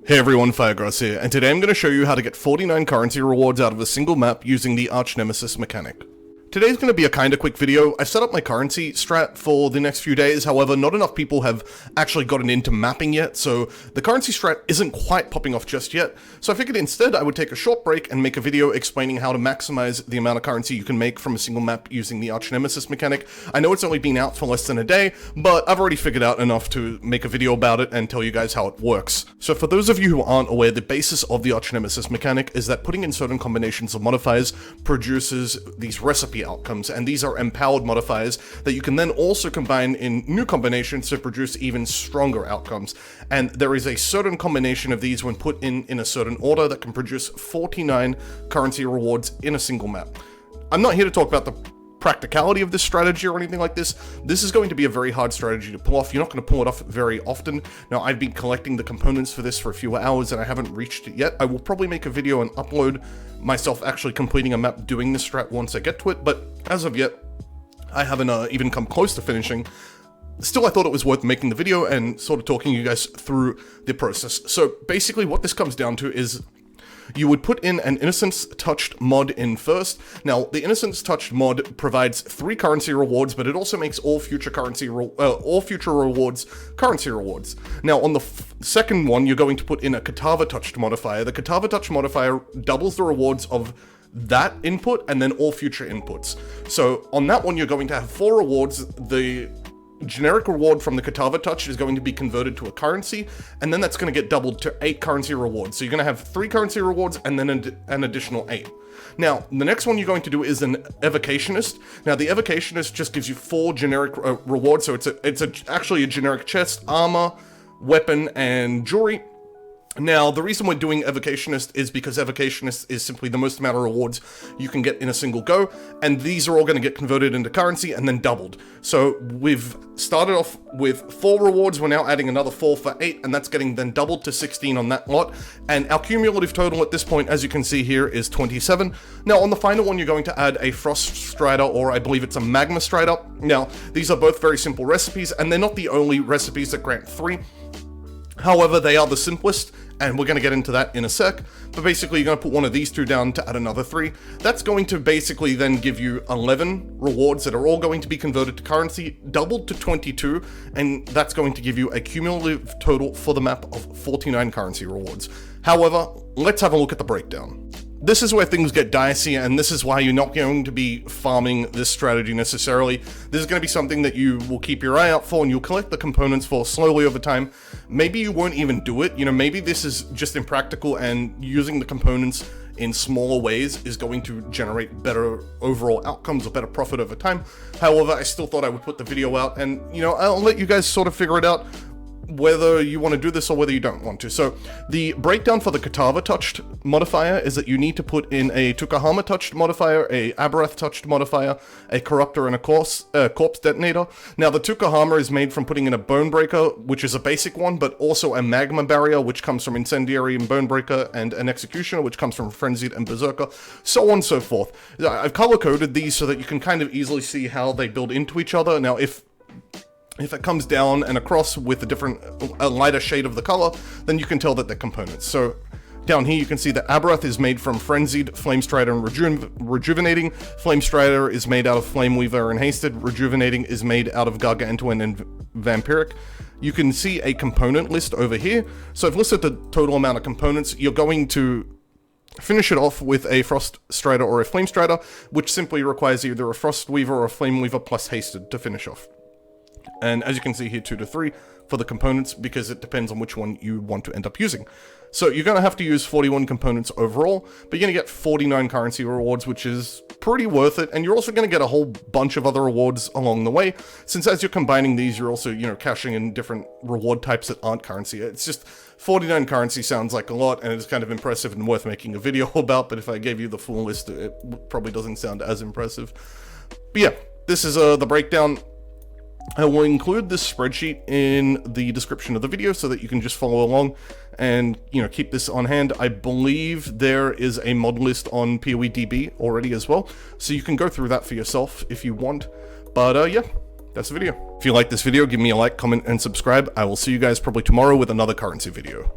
Hey everyone, Firegrass here, and today I'm going to show you how to get 49 currency rewards out of a single map using the Archnemesis mechanic. Today's going to be a kinda quick video. I've set up my currency strat for the next few days, however, not enough people have actually gotten into mapping yet, so the currency strat isn't quite popping off just yet. So I figured instead I would take a short break and make a video explaining how to maximize the amount of currency you can make from a single map using the Archnemesis mechanic. I know it's only been out for less than a day, but I've already figured out enough to make a video about it and tell you guys how it works. So for those of you who aren't aware, the basis of the Archnemesis mechanic is that putting in certain combinations of modifiers produces these recipe outcomes, and these are empowered modifiers that you can then also combine in new combinations to produce even stronger outcomes. And there is a certain combination of these when put in a certain order that can produce 49 currency rewards in a single map. I'm not here to talk about the practicality of this strategy or anything like this. This is going to be a very hard strategy to pull off. You're not going to pull it off very often. Now, I've been collecting the components for this for a few hours and I haven't reached it yet. I will probably make a video and upload myself actually completing a map doing this strat once I get to it, but as of yet, I haven't even come close to finishing. Still, I thought it was worth making the video and sort of talking you guys through the process. So basically what this comes down to is you would put in an Innocence Touched mod in first. Now, the Innocence Touched mod provides 3 currency rewards, but it also makes all future rewards currency rewards. Now, on the second one, you're going to put in a Katava Touched modifier. The Katava Touched modifier doubles the rewards of that input and then all future inputs. So on that one, you're going to have 4 rewards. The generic reward from the Katava Touch is going to be converted to a currency, and then that's going to get doubled to 8 currency rewards. So you're going to have 3 currency rewards and then an additional 8. Now, the next one you're going to do is an Evocationist. Now, the Evocationist just gives you 4 generic rewards, so it's actually a generic chest, armor, weapon, and jewelry. Now, the reason we're doing Evocationist is because Evocationist is simply the most amount of rewards you can get in a single go, and these are all going to get converted into currency and then doubled. So we've started off with 4 rewards, we're now adding another 4 for 8, and that's getting then doubled to 16 on that lot, and our cumulative total at this point, as you can see here, is 27. Now, on the final one, you're going to add a Frost Strider, or I believe it's a Magma Strider. Now, these are both very simple recipes, and they're not the only recipes that grant 3. However, they are the simplest, and we're going to get into that in a sec. But basically, you're going to put one of these 2 down to add another 3. That's going to basically then give you 11 rewards that are all going to be converted to currency, doubled to 22, and that's going to give you a cumulative total for the map of 49 currency rewards. However, let's have a look at the breakdown. This is where things get dicey, and this is why you're not going to be farming this strategy necessarily. This is going to be something that you will keep your eye out for, and you'll collect the components for slowly over time. Maybe you won't even do it. You know, maybe this is just impractical, and using the components in smaller ways is going to generate better overall outcomes or better profit over time. However, I still thought I would put the video out, and, you know, I'll let you guys sort of figure it out whether you want to do this or whether you don't want to. So the breakdown for the Katava Touched modifier is that you need to put in a Tukahama Touched modifier, a Aberrath Touched modifier, a Corruptor, and a Corpse Detonator. Now, the Tukahama is made from putting in a Bone Breaker, which is a basic one, but also a Magma Barrier, which comes from Incendiary and Bone Breaker, and an Executioner, which comes from Frenzied and Berserker, so on and so forth. I've color-coded these so that you can kind of easily see how they build into each other. Now, if it comes down and across with a lighter shade of the color, then you can tell that they're components. So down here you can see that Aberrath is made from Frenzied, Flame Strider, and Rejuvenating. Flame Strider is made out of Flame Weaver and Hasted. Rejuvenating is made out of Gargantuan and Vampiric. You can see a component list over here. So I've listed the total amount of components. You're going to finish it off with a Frost Strider or a Flame Strider, which simply requires either a Frost Weaver or a Flame Weaver plus Hasted to finish off. And as you can see here, 2 to 3 for the components, because it depends on which one you want to end up using. So you're going to have to use 41 components overall, but you're going to get 49 currency rewards, which is pretty worth it. And you're also going to get a whole bunch of other rewards along the way, since as you're combining these, you're also, you know, cashing in different reward types that aren't currency. It's just 49 currency sounds like a lot, and it's kind of impressive and worth making a video about, but if I gave you the full list, it probably doesn't sound as impressive. But yeah, this is the breakdown. I will include this spreadsheet in the description of the video so that you can just follow along and, you know, keep this on hand. I believe there is a mod list on PoEDB already as well, so you can go through that for yourself if you want. But yeah, that's the video. If you like this video, give me a like, comment, and subscribe. I will see you guys probably tomorrow with another currency video.